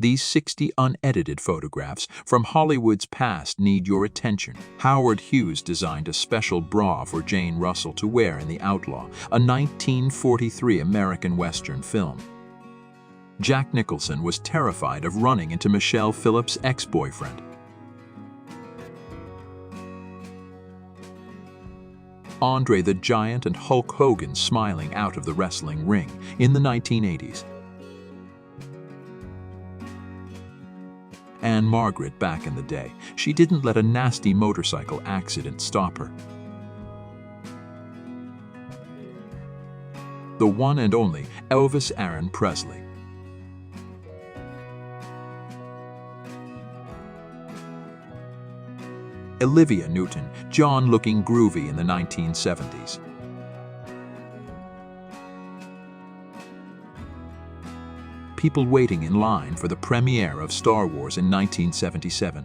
These 60 unedited photographs from Hollywood's past need your attention. Howard Hughes designed a special bra for Jane Russell to wear in The Outlaw, a 1943 American Western film. Jack Nicholson was terrified of running into Michelle Phillips' ex-boyfriend. Andre the Giant and Hulk Hogan smiling out of the wrestling ring in the 1980s. Anne Margaret back in the day, she didn't let a nasty motorcycle accident stop her. The one and only Elvis Aaron Presley. Olivia Newton-John looking groovy in the 1970s. People waiting in line for the premiere of Star Wars in 1977.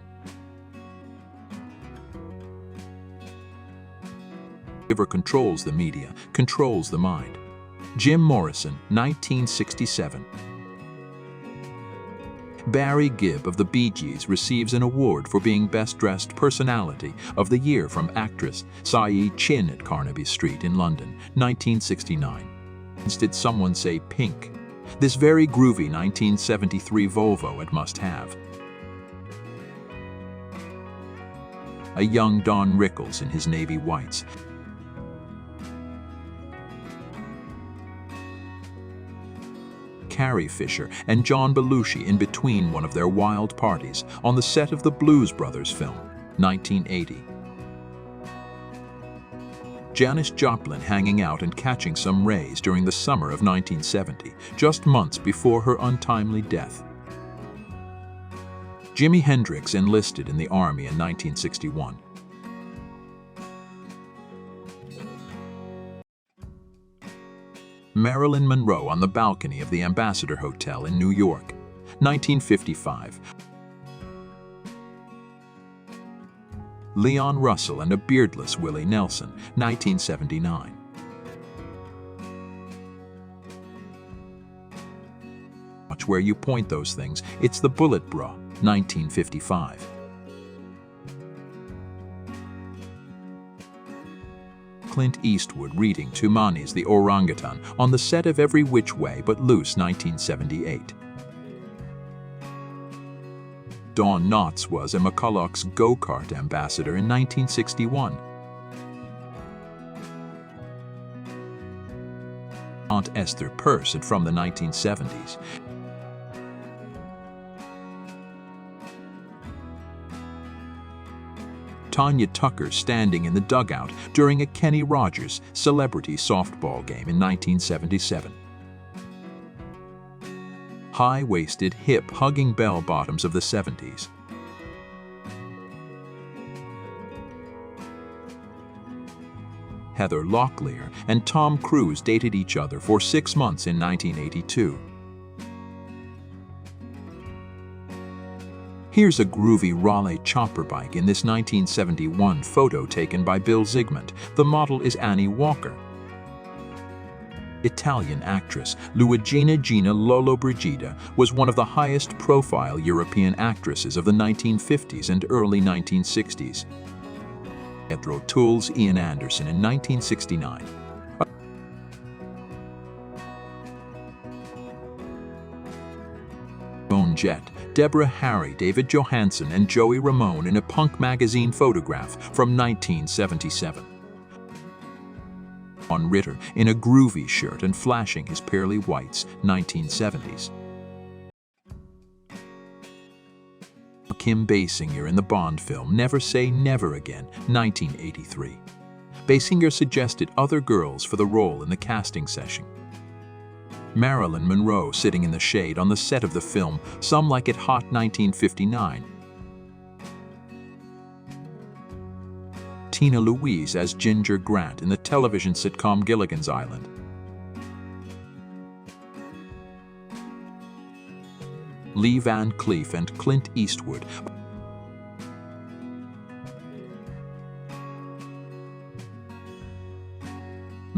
Whoever controls the media controls the mind. Jim Morrison, 1967. Barry Gibb of the Bee Gees receives an award for being Best Dressed Personality of the Year from actress Saeed Chin at Carnaby Street in London, 1969. Did someone say pink? This very groovy 1973 Volvo it must have. A young Don Rickles in his navy whites. Carrie Fisher and John Belushi in between one of their wild parties on the set of the Blues Brothers film, 1980. Janis Joplin hanging out and catching some rays during the summer of 1970, just months before her untimely death. Jimi Hendrix enlisted in the Army in 1961. Marilyn Monroe on the balcony of the Ambassador Hotel in New York, 1955. Leon Russell and a beardless Willie Nelson, 1979. Watch where you point those things. It's the Bullet Bra, 1955. Clint Eastwood reading Tumani's The Orangutan on the set of Every Which Way But Loose, 1978. Don Knotts was a McCulloch's go-kart ambassador in 1961. Aunt Esther Pearce from the 1970s. Tanya Tucker standing in the dugout during a Kenny Rogers celebrity softball game in 1977. High-waisted, hip-hugging bell-bottoms of the 70s. Heather Locklear and Tom Cruise dated each other for 6 months in 1982. Here's a groovy Raleigh chopper bike in this 1971 photo taken by Bill Zygmunt. The model is Annie Walker. Italian actress Luigina Gina Lollobrigida was one of the highest-profile European actresses of the 1950s and early 1960s. Jethro Tull's Ian Anderson in 1969. Joan Jett, Deborah Harry, David Johansen, and Joey Ramone in a Punk magazine photograph from 1977. Ron Ritter in a groovy shirt and flashing his pearly whites, 1970s. Kim Basinger in the Bond film Never Say Never Again, 1983. Basinger suggested other girls for the role in the casting session. Marilyn Monroe sitting in the shade on the set of the film Some Like It Hot, 1959. Tina Louise as Ginger Grant in the television sitcom Gilligan's Island. Lee Van Cleef and Clint Eastwood.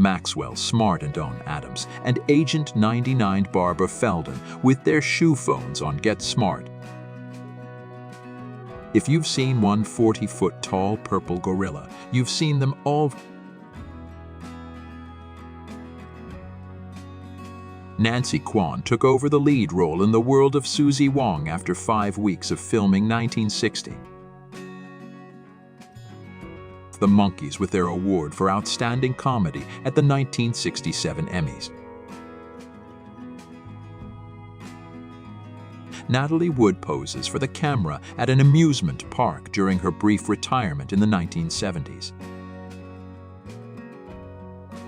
Maxwell Smart and Don Adams, and Agent 99 Barbara Feldon with their shoe phones on Get Smart. If you've seen one 40-foot-tall purple gorilla, you've seen them all. Nancy Kwan took over the lead role in The World of Susie Wong after 5 weeks of filming 1960. The Monkees with their award for Outstanding Comedy at the 1967 Emmys. Natalie Wood poses for the camera at an amusement park during her brief retirement in the 1970s.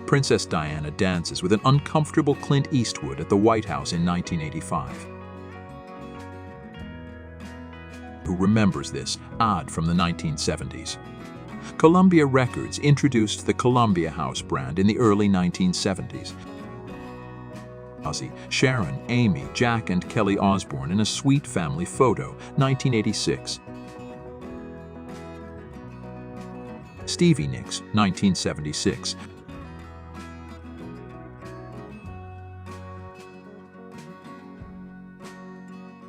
Princess Diana dances with an uncomfortable Clint Eastwood at the White House in 1985. Who remembers this ad from the 1970s? Columbia Records introduced the Columbia House brand in the early 1970s. Ozzy, Sharon, Amy, Jack, and Kelly Osbourne in a sweet family photo, 1986. Stevie Nicks, 1976.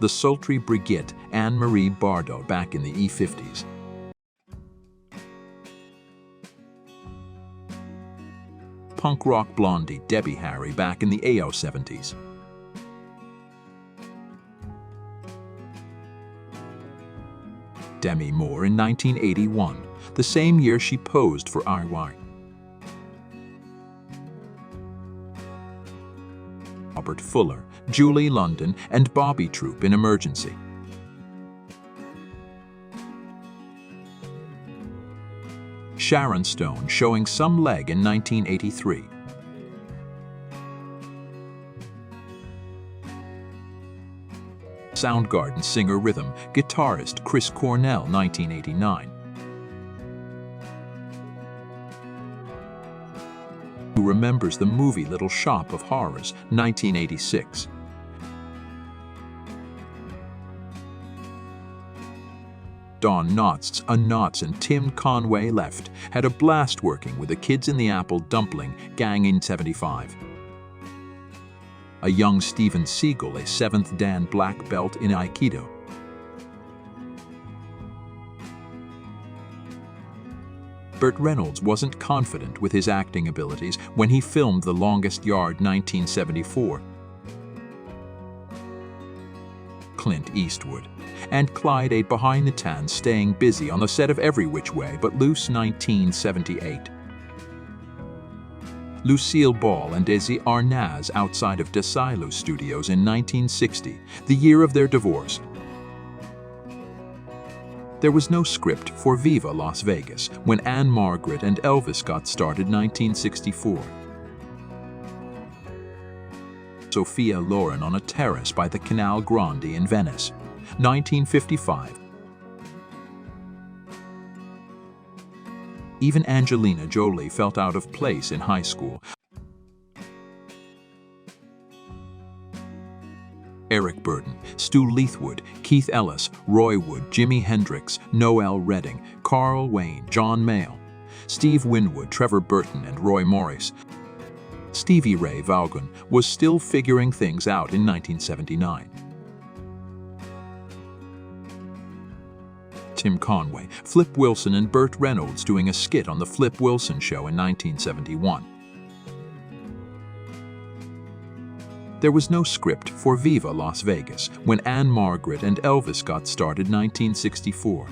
The sultry Brigitte Anne-Marie Bardot back in the E50s. Punk rock blondie Debbie Harry back in the AO 70s. Demi Moore in 1981, the same year she posed for IY. Robert Fuller, Julie London, and Bobby Troop in Emergency. Sharon Stone showing some leg in 1983. Soundgarden singer rhythm guitarist Chris Cornell, 1989. Who remembers the movie Little Shop of Horrors, 1986. Don Knotts and Tim Conway Left had a blast working with the Kids in the Apple Dumpling Gang in 75. A young Steven Seagal, a 7th Dan black belt in Aikido. Burt Reynolds wasn't confident with his acting abilities when he filmed The Longest Yard, 1974. Clint Eastwood and Clyde ate behind the tan, staying busy on the set of Every Which Way But Loose, 1978. Lucille Ball and Desi Arnaz outside of Desilu Studios in 1960, the year of their divorce. There was no script for Viva Las Vegas when Anne Margaret and Elvis got started, 1964. Sophia Loren on a terrace by the Canal Grande in Venice, 1955. Even Angelina Jolie felt out of place in high school. Eric Burden, Stu Leithwood, Keith Ellis, Roy Wood, Jimi Hendrix, Noel Redding, Carl Wayne, John Mayall, Steve Winwood, Trevor Burton, and Roy Morris. Stevie Ray Vaughan was still figuring things out in 1979. Tim Conway, Flip Wilson, and Burt Reynolds doing a skit on The Flip Wilson Show in 1971. There was no script for Viva Las Vegas when Anne Margaret and Elvis got started, 1964.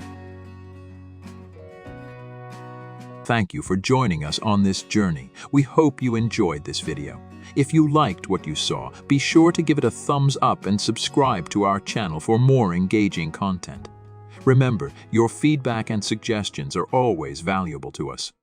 Thank you for joining us on this journey. We hope you enjoyed this video. If you liked what you saw, be sure to give it a thumbs up and subscribe to our channel for more engaging content. Remember, your feedback and suggestions are always valuable to us.